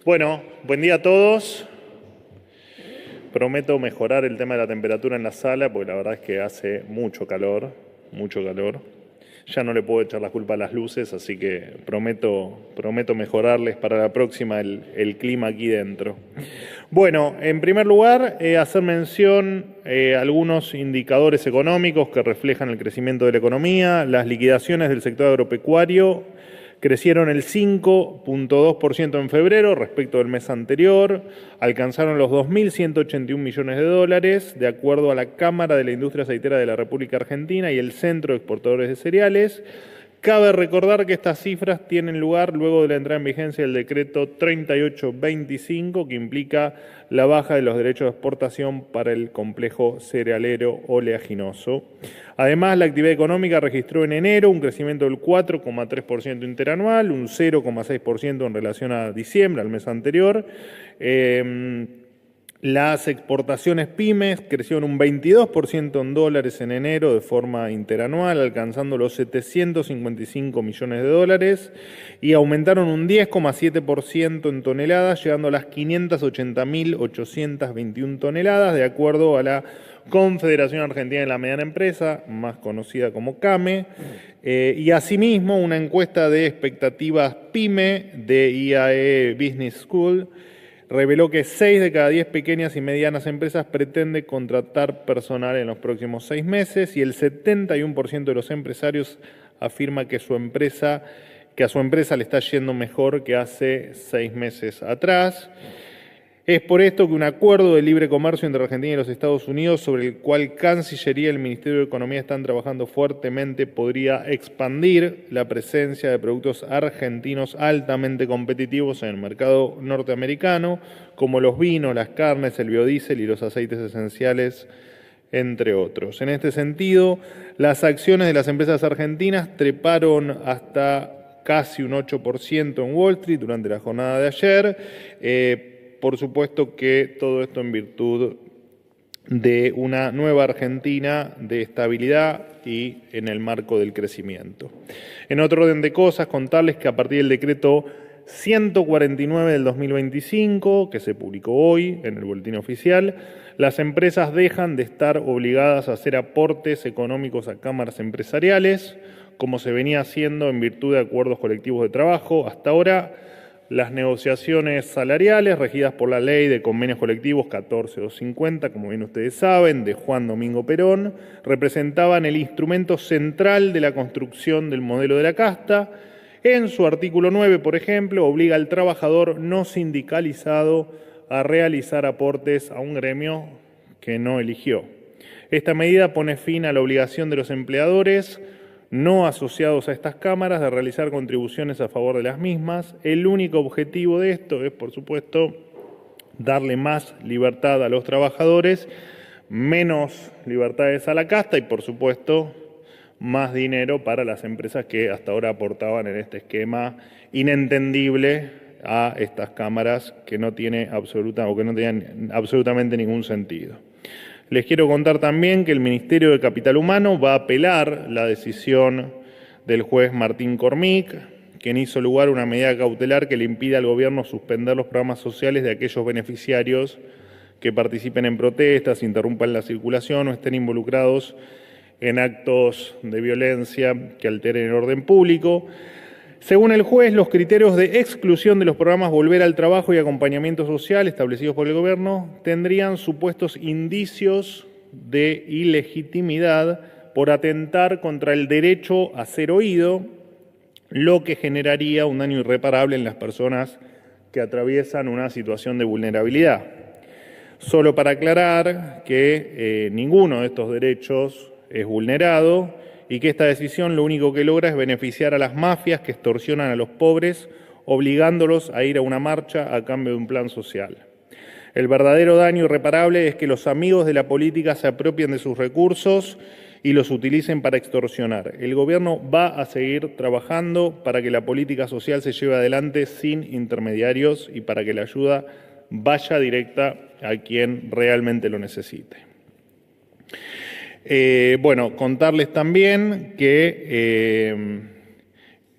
Bueno, buen día a todos. Prometo mejorar el tema de la temperatura en la sala, porque la verdad es que hace mucho calor, mucho calor. Ya no le puedo echar la culpa a las luces, así que prometo mejorarles para la próxima el clima aquí dentro. Bueno, en primer lugar, hacer mención a algunos indicadores económicos que reflejan el crecimiento de la economía. Las liquidaciones del sector agropecuario crecieron el 5,2% en febrero respecto del mes anterior, alcanzaron los 2.181 millones de dólares, de acuerdo a la Cámara de la Industria Aceitera de la República Argentina y el Centro de Exportadores de Cereales. Cabe recordar que estas cifras tienen lugar luego de la entrada en vigencia del decreto 3825, que implica la baja de los derechos de exportación para el complejo cerealero oleaginoso. Además, la actividad económica registró en enero un crecimiento del 4,3% interanual, un 0,6% en relación a diciembre, al mes anterior. Las exportaciones pymes crecieron un 22% en dólares en enero de forma interanual, alcanzando los 755 millones de dólares, y aumentaron un 10,7% en toneladas, llegando a las 580.821 toneladas, de acuerdo a la Confederación Argentina de la Mediana Empresa, más conocida como CAME, y asimismo una encuesta de expectativas PYME de IAE Business School reveló que 6 de cada 10 pequeñas y medianas empresas pretende contratar personal en los próximos 6 meses y el 71% de los empresarios afirma que a su empresa le está yendo mejor que hace 6 meses atrás. Es por esto que un acuerdo de libre comercio entre Argentina y los Estados Unidos, sobre el cual Cancillería y el Ministerio de Economía están trabajando fuertemente, podría expandir la presencia de productos argentinos altamente competitivos en el mercado norteamericano, como los vinos, las carnes, el biodiesel y los aceites esenciales, entre otros. En este sentido, las acciones de las empresas argentinas treparon hasta casi un 8% en Wall Street durante la jornada de ayer. Por supuesto que todo esto en virtud de una nueva Argentina de estabilidad y en el marco del crecimiento. En otro orden de cosas, contarles que a partir del decreto 149 del 2025, que se publicó hoy en el boletín oficial, las empresas dejan de estar obligadas a hacer aportes económicos a cámaras empresariales, como se venía haciendo en virtud de acuerdos colectivos de trabajo. Hasta ahora, las negociaciones salariales regidas por la Ley de Convenios Colectivos 14250, como bien ustedes saben, de Juan Domingo Perón, representaban el instrumento central de la construcción del modelo de la casta. En su artículo 9, por ejemplo, obliga al trabajador no sindicalizado a realizar aportes a un gremio que no eligió. Esta medida pone fin a la obligación de los empleadores no asociados a estas cámaras de realizar contribuciones a favor de las mismas. El único objetivo de esto es, por supuesto, darle más libertad a los trabajadores, menos libertades a la casta y, por supuesto, más dinero para las empresas que hasta ahora aportaban en este esquema inentendible a estas cámaras que no tenían absolutamente ningún sentido. Les quiero contar también que el Ministerio de Capital Humano va a apelar la decisión del juez Martín Cormic, quien hizo lugar a una medida cautelar que le impide al gobierno suspender los programas sociales de aquellos beneficiarios que participen en protestas, interrumpan la circulación o estén involucrados en actos de violencia que alteren el orden público. Según el juez, los criterios de exclusión de los programas Volver al Trabajo y Acompañamiento Social establecidos por el gobierno tendrían supuestos indicios de ilegitimidad por atentar contra el derecho a ser oído, lo que generaría un daño irreparable en las personas que atraviesan una situación de vulnerabilidad. Solo para aclarar que ninguno de estos derechos es vulnerado y que esta decisión lo único que logra es beneficiar a las mafias que extorsionan a los pobres, obligándolos a ir a una marcha a cambio de un plan social. El verdadero daño irreparable es que los amigos de la política se apropien de sus recursos y los utilicen para extorsionar. El gobierno va a seguir trabajando para que la política social se lleve adelante sin intermediarios y para que la ayuda vaya directa a quien realmente lo necesite. Contarles también que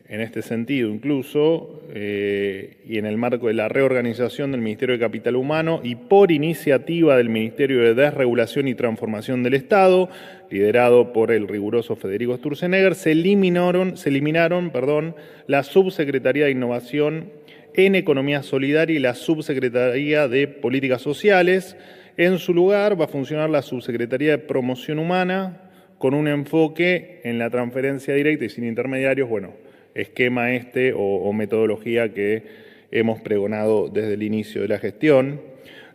En este sentido, incluso, y en el marco de la reorganización del Ministerio de Capital Humano y por iniciativa del Ministerio de Desregulación y Transformación del Estado, liderado por el riguroso Federico Sturzenegger, se eliminaron la Subsecretaría de Innovación en Economía Solidaria y la Subsecretaría de Políticas Sociales. En su lugar va a funcionar la Subsecretaría de Promoción Humana con un enfoque en la transferencia directa y sin intermediarios, esquema o metodología que hemos pregonado desde el inicio de la gestión.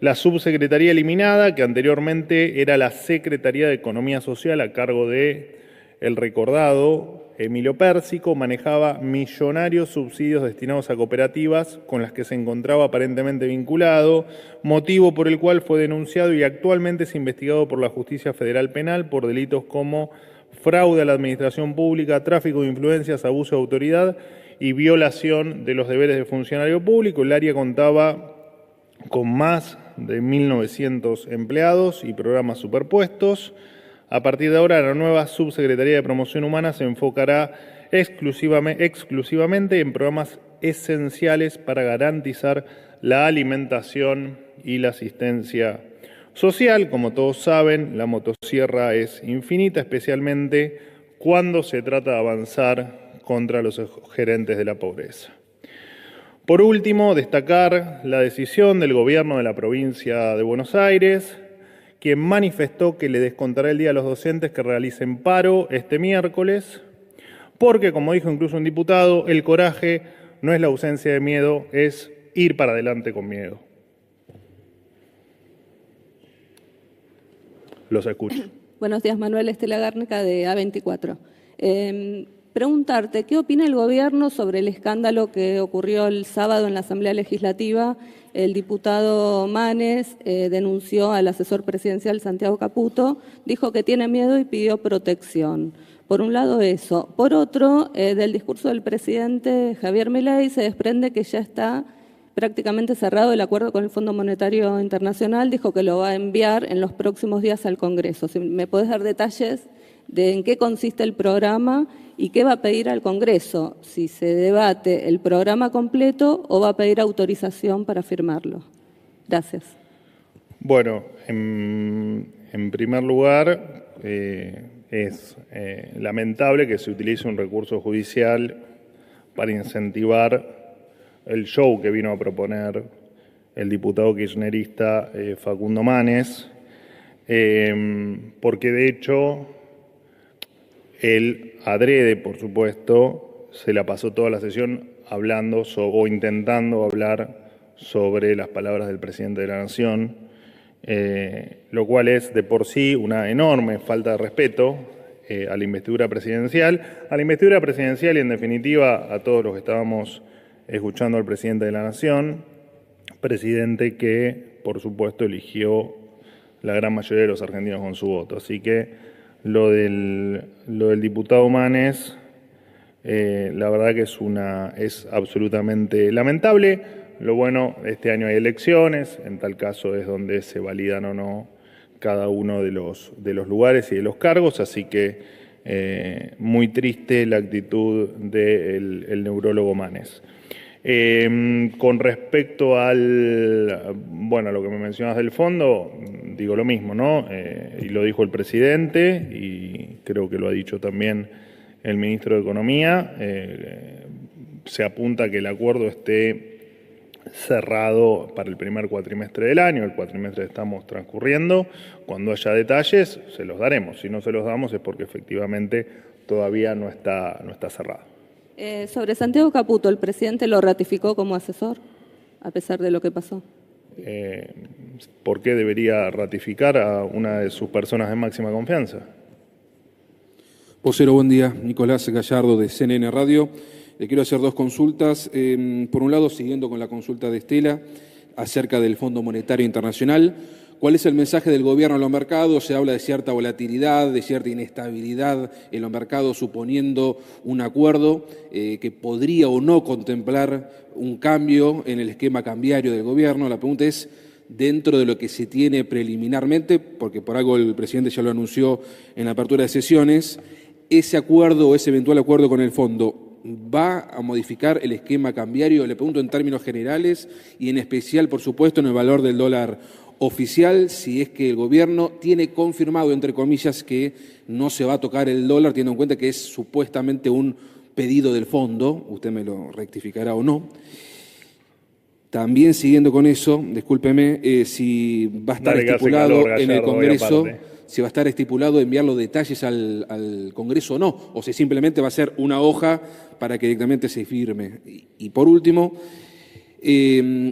La subsecretaría eliminada, que anteriormente era la Secretaría de Economía Social a cargo de el recordado Emilio Pérsico, manejaba millonarios subsidios destinados a cooperativas con las que se encontraba aparentemente vinculado, motivo por el cual fue denunciado y actualmente es investigado por la Justicia Federal Penal por delitos como fraude a la administración pública, tráfico de influencias, abuso de autoridad y violación de los deberes de funcionario público. El área contaba con más de 1.900 empleados y programas superpuestos. A partir de ahora, la nueva Subsecretaría de Promoción Humana se enfocará exclusivamente en programas esenciales para garantizar la alimentación y la asistencia social. Como todos saben, la motosierra es infinita, especialmente cuando se trata de avanzar contra los gerentes de la pobreza. Por último, destacar la decisión del gobierno de la provincia de Buenos Aires, quien manifestó que le descontará el día a los docentes que realicen paro este miércoles, porque, como dijo incluso un diputado, el coraje no es la ausencia de miedo, es ir para adelante con miedo. Los escucho. Buenos días, Manuel Estela Gárnica de A24. Preguntarte, ¿qué opina el gobierno sobre el escándalo que ocurrió el sábado en la Asamblea Legislativa? El diputado Manes denunció al asesor presidencial Santiago Caputo, dijo que tiene miedo y pidió protección. Por un lado eso. Por otro, del discurso del presidente Javier Milei se desprende que ya está prácticamente cerrado el acuerdo con el Fondo Monetario Internacional, dijo que lo va a enviar en los próximos días al Congreso. Si me podés dar detalles de en qué consiste el programa y qué va a pedir al Congreso, si se debate el programa completo o va a pedir autorización para firmarlo. Gracias. Bueno, en primer lugar, es lamentable que se utilice un recurso judicial para incentivar el show que vino a proponer el diputado kirchnerista Facundo Manes, porque de hecho él adrede, por supuesto, se la pasó toda la sesión hablando o intentando hablar sobre las palabras del presidente de la Nación, lo cual es de por sí una enorme falta de respeto a la investidura presidencial y en definitiva a todos los que estábamos escuchando al presidente de la Nación, presidente que, por supuesto, eligió la gran mayoría de los argentinos con su voto. Así que lo del diputado Manes, la verdad que es absolutamente lamentable. Lo bueno, este año hay elecciones, en tal caso es donde se validan o no cada uno de los lugares y de los cargos, así que muy triste la actitud del neurólogo Manes. Con respecto a lo que me mencionas del fondo, digo lo mismo, ¿no? Y lo dijo el presidente y creo que lo ha dicho también el ministro de Economía. Se apunta a que el acuerdo esté cerrado para el primer cuatrimestre del año, el cuatrimestre que estamos transcurriendo. Cuando haya detalles, se los daremos. Si no se los damos es porque efectivamente todavía no está cerrado. Sobre Santiago Caputo, ¿el presidente lo ratificó como asesor, a pesar de lo que pasó? ¿Por qué debería ratificar a una de sus personas de máxima confianza? Vocero, buen día. Nicolás Gallardo, de CNN Radio. Le quiero hacer dos consultas. Por un lado, siguiendo con la consulta de Estela, acerca del Fondo Monetario Internacional. ¿Cuál es el mensaje del gobierno a los mercados? Se habla de cierta volatilidad, de cierta inestabilidad en los mercados, suponiendo un acuerdo que podría o no contemplar un cambio en el esquema cambiario del gobierno. La pregunta es, dentro de lo que se tiene preliminarmente, porque por algo el presidente ya lo anunció en la apertura de sesiones, ese acuerdo o ese eventual acuerdo con el fondo, ¿Va a modificar el esquema cambiario? Le pregunto en términos generales y en especial, por supuesto, en el valor del dólar oficial, si es que el gobierno tiene confirmado, entre comillas, que no se va a tocar el dólar, teniendo en cuenta que es supuestamente un pedido del fondo, usted me lo rectificará o no. También siguiendo con eso, discúlpeme, si va a estar estipulado en el Congreso, si va a estar estipulado enviar los detalles al Congreso o no, o si simplemente va a ser una hoja para que directamente se firme. Y por último,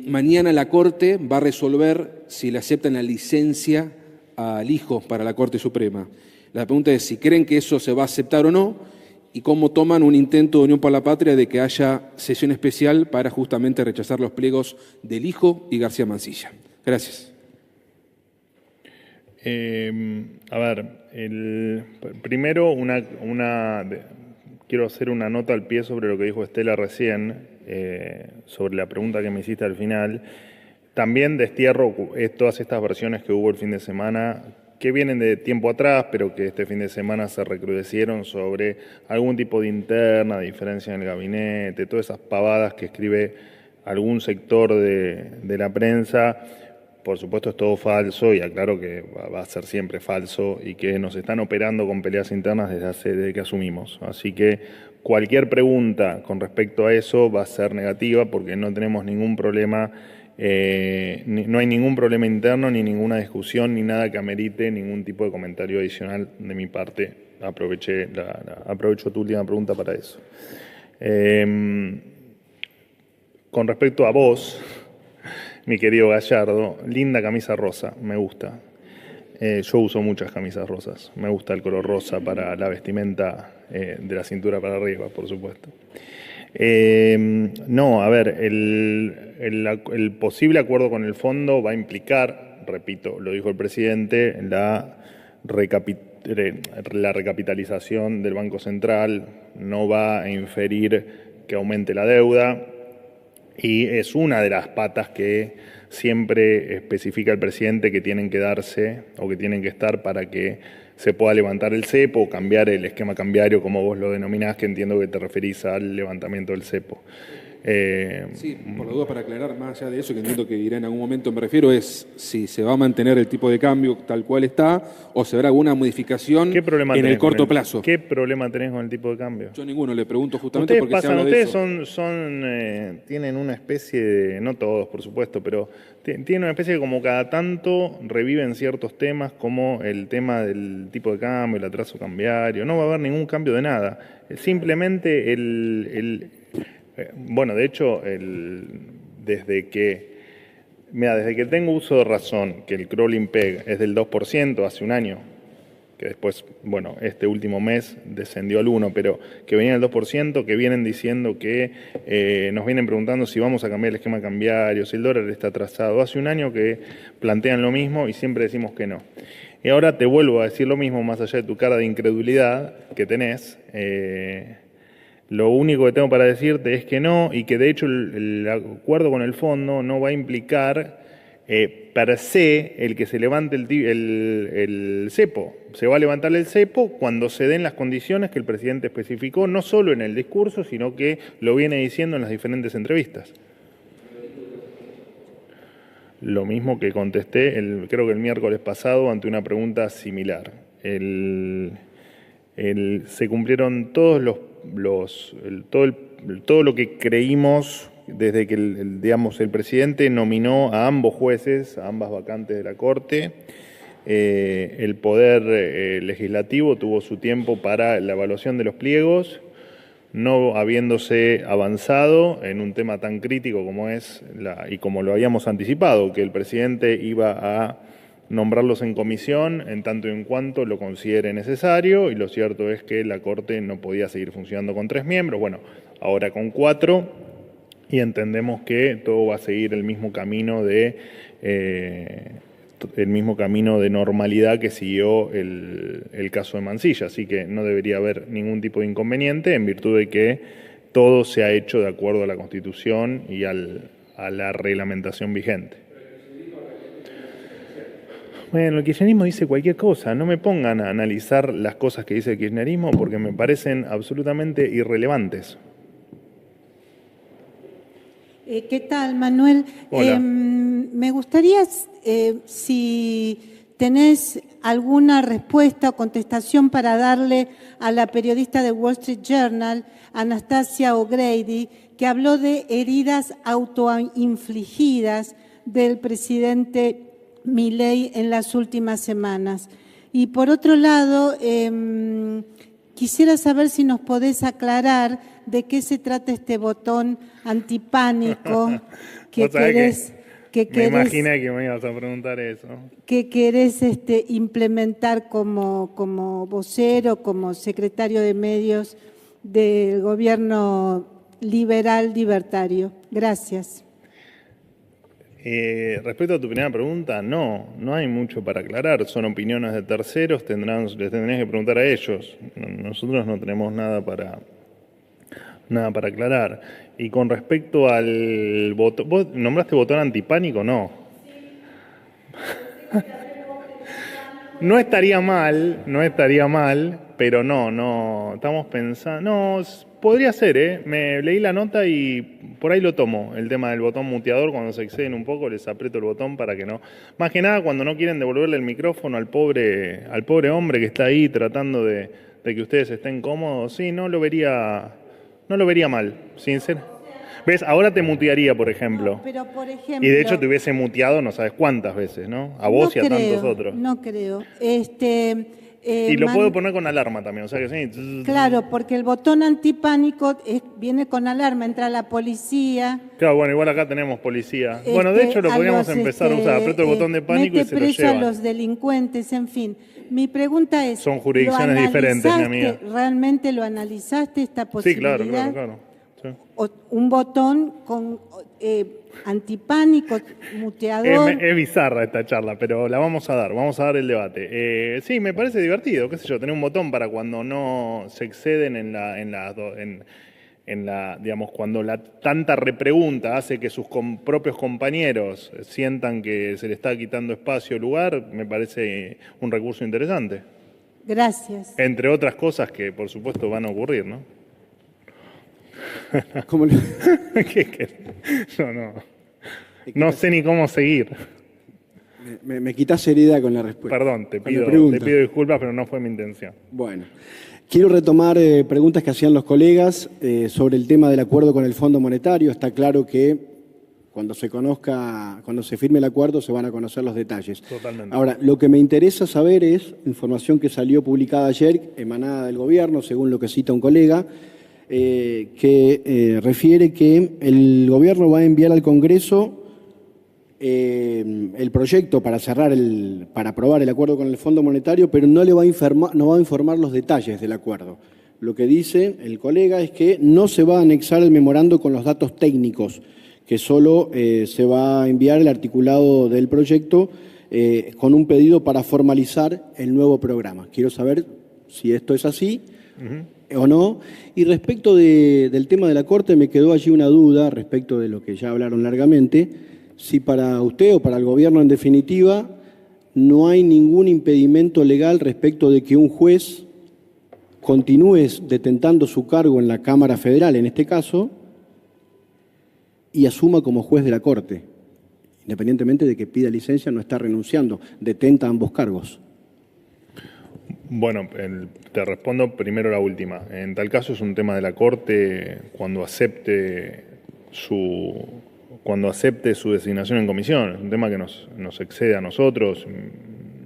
mañana la Corte va a resolver si le aceptan la licencia al hijo para la Corte Suprema. La pregunta es si creen que eso se va a aceptar o no, y cómo toman un intento de Unión por la Patria de que haya sesión especial para justamente rechazar los pliegos del hijo y García Mansilla. Gracias. A ver, primero quiero hacer una nota al pie sobre lo que dijo Estela recién, sobre la pregunta que me hiciste al final. También destierro todas estas versiones que hubo el fin de semana, que vienen de tiempo atrás, pero que este fin de semana se recrudecieron sobre algún tipo de interna, de diferencia en el gabinete, todas esas pavadas que escribe algún sector de la prensa. Por supuesto es todo falso y aclaro que va a ser siempre falso y que nos están operando con peleas internas desde que asumimos. Así que cualquier pregunta con respecto a eso va a ser negativa porque no tenemos ningún problema. No hay ningún problema interno, ni ninguna discusión, ni nada que amerite ningún tipo de comentario adicional de mi parte. Aprovecho tu última pregunta para eso. Con respecto a vos, mi querido Gallardo, linda camisa rosa, me gusta. Yo uso muchas camisas rosas. Me gusta el color rosa para la vestimenta de la cintura para arriba, por supuesto. No, a ver, el posible acuerdo con el fondo va a implicar, repito, lo dijo el presidente, la recapitalización del Banco Central, no va a inferir que aumente la deuda y es una de las patas que siempre especifica el presidente que tienen que darse o que tienen que estar para que se pueda levantar el cepo o cambiar el esquema cambiario, como vos lo denominás, que entiendo que te referís al levantamiento del cepo. Sí, por la duda, para aclarar, más allá de eso, que entiendo que dirá en algún momento, me refiero, es si se va a mantener el tipo de cambio tal cual está o se habrá alguna modificación en el corto plazo. ¿Qué problema tenés con el tipo de cambio? Yo ninguno, le pregunto justamente porque se habla de eso. Ustedes tienen una especie de, no todos por supuesto, pero tienen una especie de como cada tanto reviven ciertos temas como el tema del tipo de cambio, el atraso cambiario. No va a haber ningún cambio de nada. Simplemente bueno, de hecho, desde que tengo uso de razón, que el crawling peg es del 2% hace un año, que después, bueno, este último mes descendió al 1%, pero que venía al 2%, que vienen diciendo que nos vienen preguntando si vamos a cambiar el esquema cambiario, si el dólar está atrasado. Hace un año que plantean lo mismo y siempre decimos que no. Y ahora te vuelvo a decir lo mismo, más allá de tu cara de incredulidad que tenés. Lo único que tengo para decirte es que no, y que de hecho el acuerdo con el fondo no va a implicar per se el que se levante el cepo. Se va a levantar el cepo cuando se den las condiciones que el presidente especificó, no solo en el discurso, sino que lo viene diciendo en las diferentes entrevistas. Lo mismo que contesté, creo que el miércoles pasado, ante una pregunta similar. Se cumplieron todos todo lo que creímos desde que el presidente nominó a ambos jueces, a ambas vacantes de la Corte. El Poder Legislativo tuvo su tiempo para la evaluación de los pliegos, no habiéndose avanzado en un tema tan crítico como es, y como lo habíamos anticipado, que el presidente iba a nombrarlos en comisión en tanto y en cuanto lo considere necesario, y lo cierto es que la Corte no podía seguir funcionando con 3 miembros, bueno, ahora con 4, y entendemos que todo va a seguir el mismo camino de normalidad que siguió el caso de Mansilla, así que no debería haber ningún tipo de inconveniente en virtud de que todo se ha hecho de acuerdo a la Constitución y a la reglamentación vigente. Bueno, el kirchnerismo dice cualquier cosa, no me pongan a analizar las cosas que dice el kirchnerismo porque me parecen absolutamente irrelevantes. ¿Qué tal, Manuel? Hola. Me gustaría, si tenés alguna respuesta o contestación para darle a la periodista de Wall Street Journal, Anastasia O'Grady, que habló de heridas autoinfligidas del presidente Milei en las últimas semanas. Y por otro lado, quisiera saber si nos podés aclarar de qué se trata este botón antipánico que querés... Me imaginé que me ibas a preguntar eso. Que querés implementar como vocero, como secretario de medios del gobierno liberal libertario. Gracias. Respecto a tu primera pregunta, no hay mucho para aclarar. Son opiniones de terceros, les tendrías que preguntar a ellos. Nosotros no tenemos nada para aclarar. Y con respecto al botón, ¿vos nombraste botón antipánico? No. No estaría mal, pero no, estamos pensando, no, podría ser, me leí la nota y por ahí lo tomo, el tema del botón muteador, cuando se exceden un poco les aprieto el botón para que no, más que nada cuando no quieren devolverle el micrófono al pobre hombre que está ahí tratando de que ustedes estén cómodos, sí, no lo vería mal, sincero. ¿Ves? Ahora te mutearía, por ejemplo. No, pero por ejemplo... Y de hecho te hubiese muteado no sabes cuántas veces, ¿no? A vos y a tantos otros. No creo. Y lo puedo poner con alarma también, o sea que sí. Claro, porque el botón antipánico viene con alarma, entra la policía. Claro, bueno, igual acá tenemos policía. Bueno, de hecho lo podríamos empezar a usar. Aprieto el botón de pánico y se lo preso llevan. A los delincuentes, en fin. Mi pregunta es... Son jurisdicciones diferentes, mi amiga. ¿Realmente lo analizaste esta posibilidad? Sí, claro. Sí. O un botón con antipánico, muteador. Es bizarra esta charla, pero la vamos a dar el debate. Sí, me parece divertido, qué sé yo, tener un botón para cuando no se exceden digamos, cuando la tanta repregunta hace que sus propios compañeros sientan que se le está quitando espacio o lugar, me parece un recurso interesante. Gracias. Entre otras cosas que, por supuesto, van a ocurrir, ¿no? ¿Cómo No sé ni cómo seguir. Me quitas seriedad con la respuesta. Perdón, te pido disculpas, pero no fue mi intención. Bueno, quiero retomar preguntas que hacían los colegas sobre el tema del acuerdo con el Fondo Monetario. Está claro que cuando se firme el acuerdo se van a conocer los detalles. Totalmente. Ahora, lo que me interesa saber es información que salió publicada ayer, emanada del gobierno, según lo que cita un colega, que refiere que el gobierno va a enviar al Congreso el proyecto para aprobar el acuerdo con el Fondo Monetario, pero no va a informar los detalles del acuerdo. Lo que dice el colega es que no se va a anexar el memorando con los datos técnicos, que solo se va a enviar el articulado del proyecto con un pedido para formalizar el nuevo programa. Quiero saber si esto es así. ¿O no? Y respecto del tema de la Corte, me quedó allí una duda respecto de lo que ya hablaron largamente, si para usted o para el gobierno en definitiva no hay ningún impedimento legal respecto de que un juez continúe detentando su cargo en la Cámara Federal, en este caso, y asuma como juez de la Corte, independientemente de que pida licencia, no está renunciando, detenta ambos cargos. Bueno, te respondo primero la última. En tal caso es un tema de la Corte cuando acepte su designación en comisión. Es un tema que nos excede a nosotros.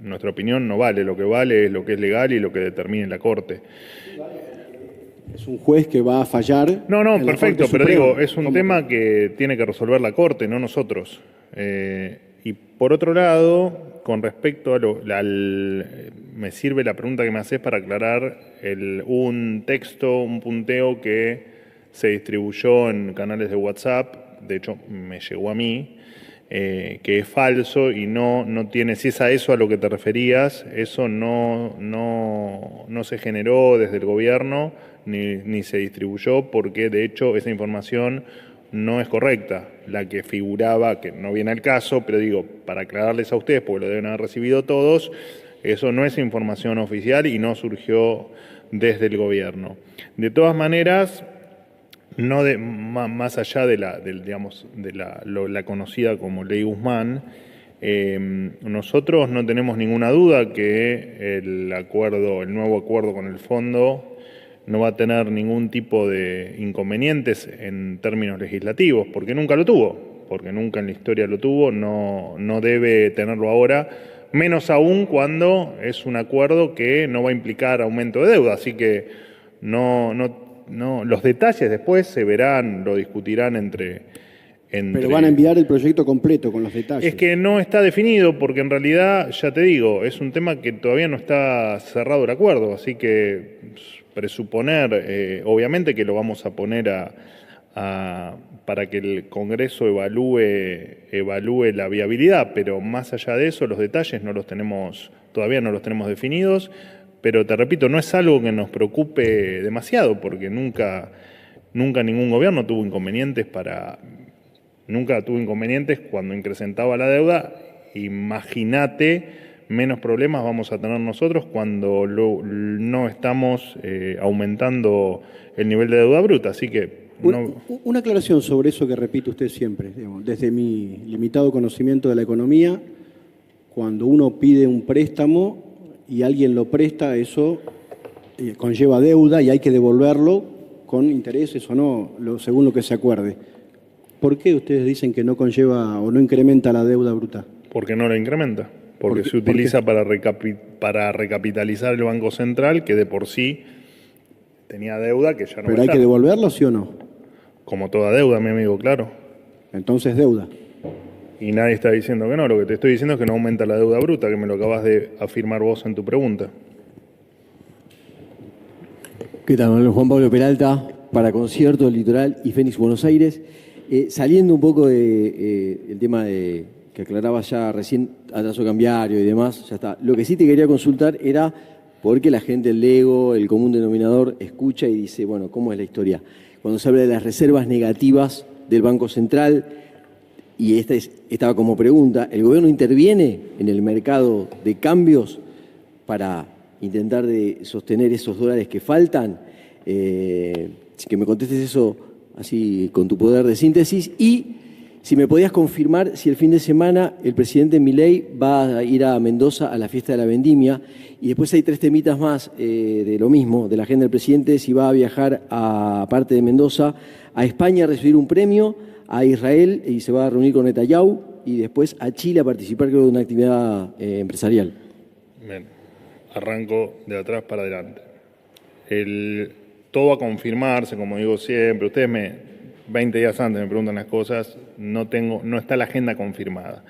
Nuestra opinión no vale. Lo que vale es lo que es legal y lo que determine la Corte. ¿Es un juez que va a fallar? No, perfecto, pero digo, es un tema que tiene que resolver la Corte, no nosotros. Y por otro lado, con respecto a me sirve la pregunta que me haces para aclarar un texto, un punteo que se distribuyó en canales de WhatsApp, de hecho me llegó a mí, que es falso y no tiene, si es a eso a lo que te referías, eso no se generó desde el gobierno ni se distribuyó porque de hecho esa información no es correcta, la que figuraba, que no viene al caso, pero digo, para aclararles a ustedes, porque lo deben haber recibido todos, eso no es información oficial y no surgió desde el gobierno. De todas maneras, más allá de la conocida como Ley Guzmán, nosotros no tenemos ninguna duda que el nuevo acuerdo con el fondo no va a tener ningún tipo de inconvenientes en términos legislativos, porque nunca lo tuvo, porque nunca en la historia lo tuvo, no debe tenerlo ahora, menos aún cuando es un acuerdo que no va a implicar aumento de deuda, así que los detalles después se verán, lo discutirán entre... Pero van a enviar el proyecto completo con los detalles. Es que no está definido porque en realidad, ya te digo, es un tema que todavía no está cerrado el acuerdo, así que presuponer, obviamente que lo vamos a poner para que el Congreso evalúe la viabilidad, pero más allá de eso, los detalles todavía no los tenemos definidos, pero te repito, no es algo que nos preocupe demasiado, porque nunca ningún gobierno tuvo inconvenientes cuando incrementaba la deuda. Imagínate, menos problemas vamos a tener nosotros cuando no estamos aumentando el nivel de deuda bruta. Así que una aclaración sobre eso que repite usted siempre. Desde mi limitado conocimiento de la economía, cuando uno pide un préstamo y alguien lo presta, eso conlleva deuda y hay que devolverlo con intereses o no, según lo que se acuerde. ¿Por qué ustedes dicen que no conlleva o no incrementa la deuda bruta? Porque no la incrementa, porque se utiliza para recapitalizar el Banco Central, que de por sí tenía deuda que ya no va a estar. ¿Pero hay que devolverlo, sí o no? Como toda deuda, mi amigo, claro. Entonces deuda. Y nadie está diciendo que no, lo que te estoy diciendo es que no aumenta la deuda bruta, que me lo acabas de afirmar vos en tu pregunta. ¿Qué tal, Manuel? Juan Pablo Peralta, para Concierto, Litoral y Fénix Buenos Aires. Saliendo un poco del tema que aclaraba ya recién, atraso cambiario y demás, ya está. Lo que sí te quería consultar era porque la gente, el ego, el común denominador, escucha y dice, bueno, ¿cómo es la historia? Cuando se habla de las reservas negativas del Banco Central, y estaba como pregunta, ¿el gobierno interviene en el mercado de cambios para intentar de sostener esos dólares que faltan? Que me contestes eso así con tu poder de síntesis, y si me podías confirmar si el fin de semana el presidente Milei va a ir a Mendoza a la fiesta de la vendimia, y después hay 3 temitas más de lo mismo, de la agenda del presidente, si va a viajar aparte de Mendoza a España a recibir un premio, a Israel y se va a reunir con Netanyahu, y después a Chile a participar, creo, de una actividad empresarial. Bien, arranco de atrás para adelante. Todo a confirmarse, como digo siempre. Ustedes 20 días antes me preguntan las cosas, no está la agenda confirmada.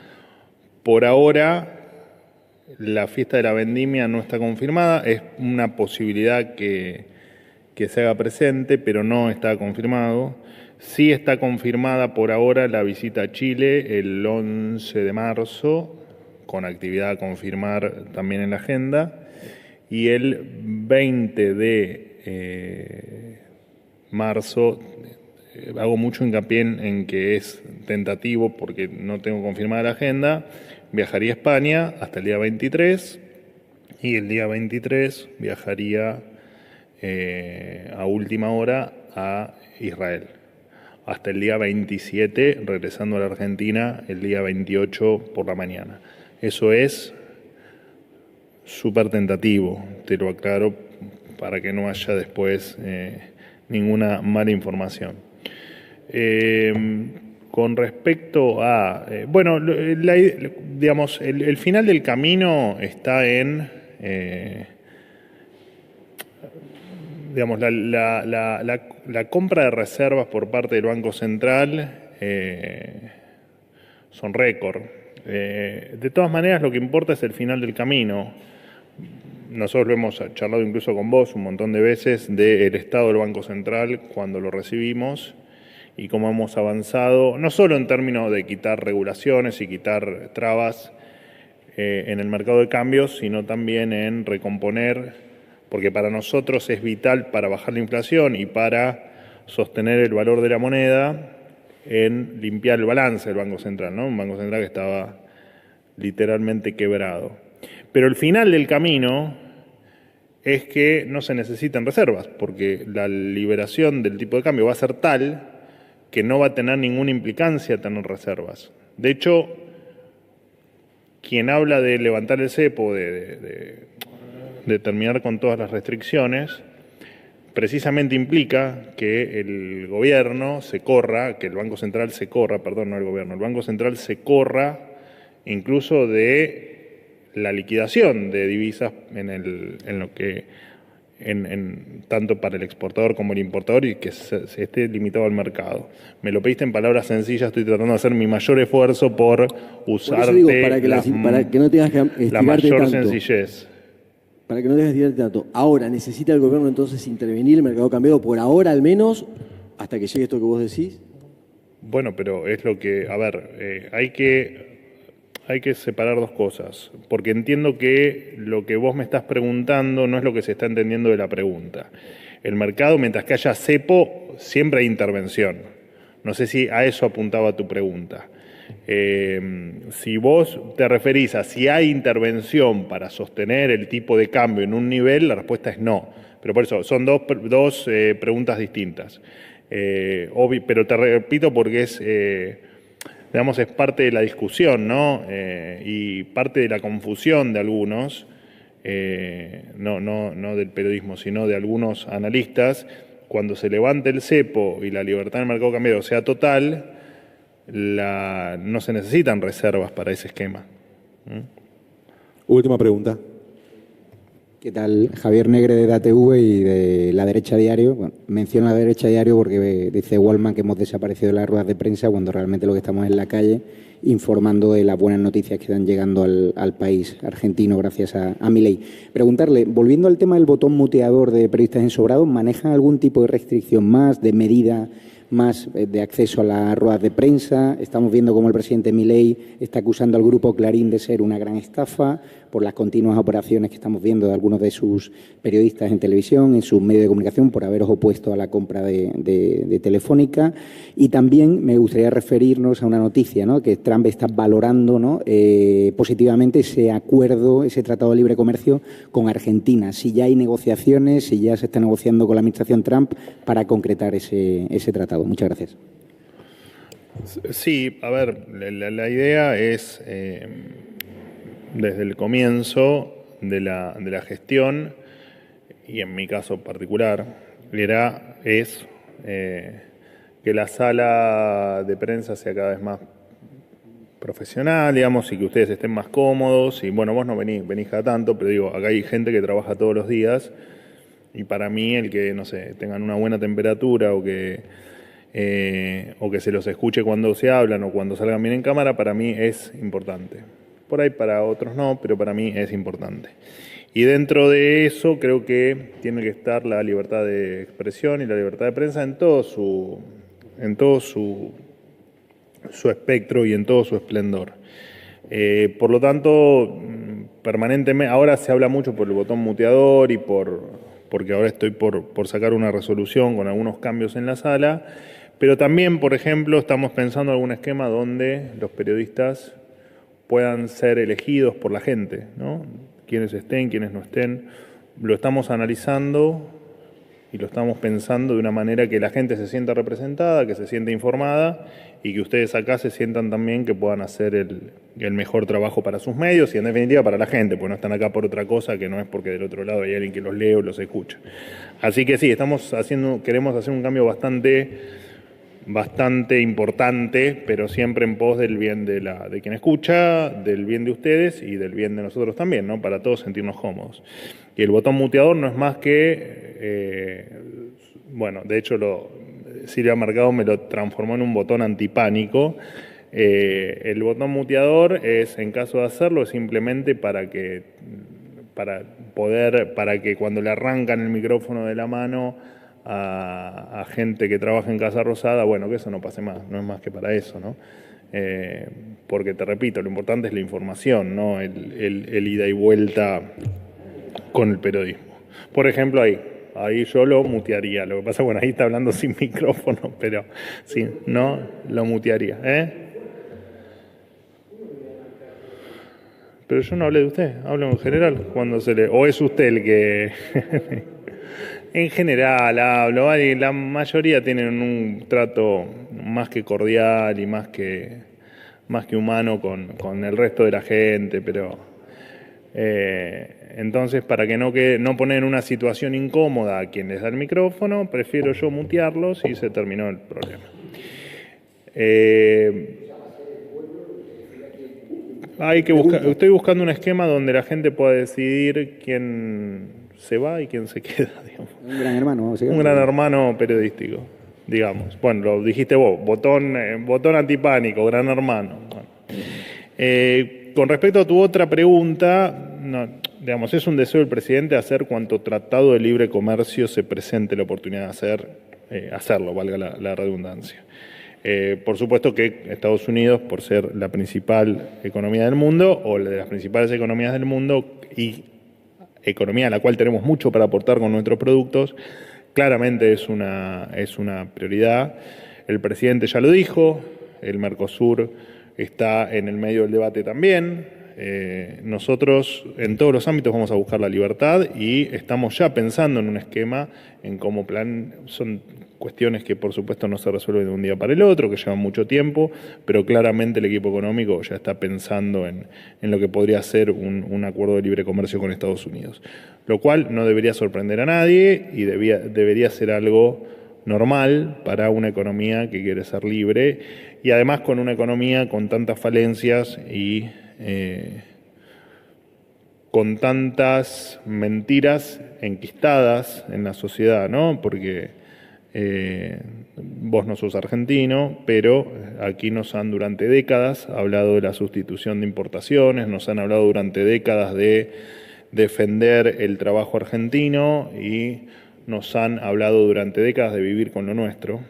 Por ahora, la fiesta de la vendimia no está confirmada, es una posibilidad que se haga presente, pero no está confirmado. Sí está confirmada por ahora la visita a Chile el 11 de marzo, con actividad a confirmar también en la agenda, y el 20 de marzo, hago mucho hincapié en que es tentativo porque no tengo confirmada la agenda, viajaría a España hasta el día 23 y el día 23 viajaría a última hora a Israel. Hasta el día 27, regresando a la Argentina el día 28 por la mañana. Eso es súper tentativo, te lo aclaro para que no haya después ninguna mala información. Con respecto a... digamos, el final del camino está en... digamos, la compra de reservas por parte del Banco Central son récord. De todas maneras, lo que importa es el final del camino. Nosotros lo hemos charlado incluso con vos un montón de veces del estado del Banco Central cuando lo recibimos y cómo hemos avanzado, no solo en términos de quitar regulaciones y quitar trabas en el mercado de cambios, sino también en recomponer, porque para nosotros es vital para bajar la inflación y para sostener el valor de la moneda, en limpiar el balance del Banco Central, ¿no? Un Banco Central que estaba literalmente quebrado. Pero el final del camino es que no se necesitan reservas, porque la liberación del tipo de cambio va a ser tal que no va a tener ninguna implicancia tener reservas. De hecho, quien habla de levantar el cepo, de terminar con todas las restricciones, precisamente implica que el gobierno se corra, que el Banco Central se corra, perdón, no el gobierno, el Banco Central se corra incluso de la liquidación de divisas tanto para el exportador como el importador, y que se esté limitado al mercado. Me lo pediste en palabras sencillas, estoy tratando de hacer mi mayor esfuerzo por usarte para que no tengas que la mayor tanto. sencillez. Para que no tengas que estirarte tanto. Ahora, ¿necesita el gobierno entonces intervenir el mercado cambiario por ahora al menos, hasta que llegue esto que vos decís? Bueno, pero es lo que, a ver, hay que separar dos cosas, porque entiendo que lo que vos me estás preguntando no es lo que se está entendiendo de la pregunta. El mercado, mientras que haya cepo, siempre hay intervención. No sé si a eso apuntaba tu pregunta. Si vos te referís a si hay intervención para sostener el tipo de cambio en un nivel, la respuesta es no. Pero por eso, son dos preguntas distintas. Pero te repito porque es parte de la discusión, ¿no? Y parte de la confusión de algunos, no del periodismo, sino de algunos analistas. Cuando se levante el cepo y la libertad del mercado cambiario sea total, no se necesitan reservas para ese esquema. Última pregunta. ¿Qué tal? Javier Negre de DATV y de La Derecha Diario. Bueno, menciono La Derecha Diario porque dice Wallman que hemos desaparecido de las ruedas de prensa cuando realmente lo que estamos en la calle informando de las buenas noticias que están llegando al país argentino gracias a Milei. Preguntarle, volviendo al tema del botón muteador de periodistas ensobrados, ¿manejan algún tipo de restricción más, de medida más de acceso a las ruedas de prensa? Estamos viendo cómo el presidente Milei está acusando al grupo Clarín de ser una gran estafa por las continuas operaciones que estamos viendo de algunos de sus periodistas en televisión, en sus medios de comunicación, por haberos opuesto a la compra de Telefónica. Y también me gustaría referirnos a una noticia, ¿no?, que Trump está valorando, ¿no?, positivamente ese acuerdo, ese tratado de libre comercio con Argentina. Si ya hay negociaciones, si ya se está negociando con la administración Trump para concretar ese tratado. Muchas gracias. Sí, a ver, la idea es, desde el comienzo de la gestión, y en mi caso particular, es que la sala de prensa sea cada vez más profesional, digamos, y que ustedes estén más cómodos. Y bueno, vos no venís cada tanto, pero digo, acá hay gente que trabaja todos los días, y para mí el que, no sé, tengan una buena temperatura o que se los escuche cuando se hablan o cuando salgan bien en cámara, para mí es importante. Por ahí para otros no, pero para mí es importante. Y dentro de eso creo que tiene que estar la libertad de expresión y la libertad de prensa en todo su espectro y en todo su esplendor. Por lo tanto, permanentemente, ahora se habla mucho por el botón muteador y porque ahora estoy por sacar una resolución con algunos cambios en la sala, pero también, por ejemplo, estamos pensando en algún esquema donde los periodistas puedan ser elegidos por la gente, ¿no? Quienes estén, quienes no estén, lo estamos analizando y lo estamos pensando de una manera que la gente se sienta representada, que se sienta informada y que ustedes acá se sientan también que puedan hacer el mejor trabajo para sus medios y en definitiva para la gente, porque no están acá por otra cosa que no es porque del otro lado hay alguien que los lee o los escucha. Así que sí, queremos hacer un cambio bastante importante, pero siempre en pos del bien de quien escucha, del bien de ustedes y del bien de nosotros también, ¿no? Para todos sentirnos cómodos. Y el botón muteador no es más que, de hecho Silvia Mercado me lo transformó en un botón antipánico. El botón muteador es, en caso de hacerlo, es simplemente para que cuando le arrancan el micrófono de la mano a gente que trabaja en Casa Rosada, que eso no pase más, no es más que para eso, ¿no? Porque te repito, lo importante es la información, no el ida y vuelta con el periodismo. Por ejemplo, ahí yo lo mutearía. Lo que pasa, ahí está hablando sin micrófono, pero sí, no, lo mutearía. Pero yo no hablé de usted, hablo en general. ¿O es usted el que...? En general hablo, y la mayoría tienen un trato más que cordial y más que humano con el resto de la gente, pero entonces para que no poner en una situación incómoda a quien les da el micrófono, prefiero yo mutearlos y se terminó el problema. Estoy buscando un esquema donde la gente pueda decidir quién se va y quién se queda, digamos. Un gran hermano, vamos a decir. Un gran hermano periodístico, digamos. Bueno, lo dijiste vos, botón antipánico, gran hermano. Bueno. Con respecto a tu otra pregunta, no, digamos, es un deseo del presidente hacer cuanto tratado de libre comercio se presente la oportunidad de hacerlo, valga la redundancia. Por supuesto que Estados Unidos, por ser la principal economía del mundo, o la de las principales economías del mundo, y economía a la cual tenemos mucho para aportar con nuestros productos, claramente es una prioridad. El presidente ya lo dijo, el Mercosur está en el medio del debate también. Nosotros en todos los ámbitos vamos a buscar la libertad y estamos ya pensando en un esquema, en cómo son cuestiones que por supuesto no se resuelven de un día para el otro, que llevan mucho tiempo, pero claramente el equipo económico ya está pensando en lo que podría ser un acuerdo de libre comercio con Estados Unidos, lo cual no debería sorprender a nadie y debería ser algo normal para una economía que quiere ser libre y además con una economía con tantas falencias y con tantas mentiras enquistadas en la sociedad, ¿no? Porque vos no sos argentino, pero aquí nos han durante décadas hablado de la sustitución de importaciones, nos han hablado durante décadas de defender el trabajo argentino y nos han hablado durante décadas de vivir con lo nuestro.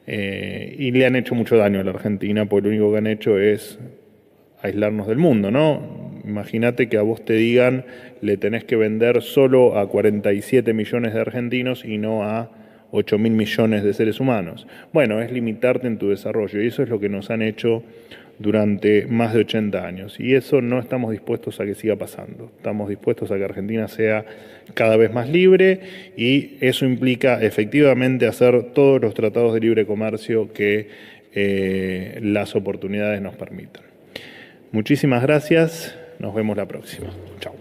Y le han hecho mucho daño a la Argentina, porque lo único que han hecho es aislarnos del mundo, ¿no? Imagínate que a vos te digan le tenés que vender solo a 47 millones de argentinos y no a 8.000 millones de seres humanos. Bueno, es limitarte en tu desarrollo y eso es lo que nos han hecho durante más de 80 años y eso no estamos dispuestos a que siga pasando. Estamos dispuestos a que Argentina sea cada vez más libre y eso implica efectivamente hacer todos los tratados de libre comercio que las oportunidades nos permitan. Muchísimas gracias, nos vemos la próxima. Chao.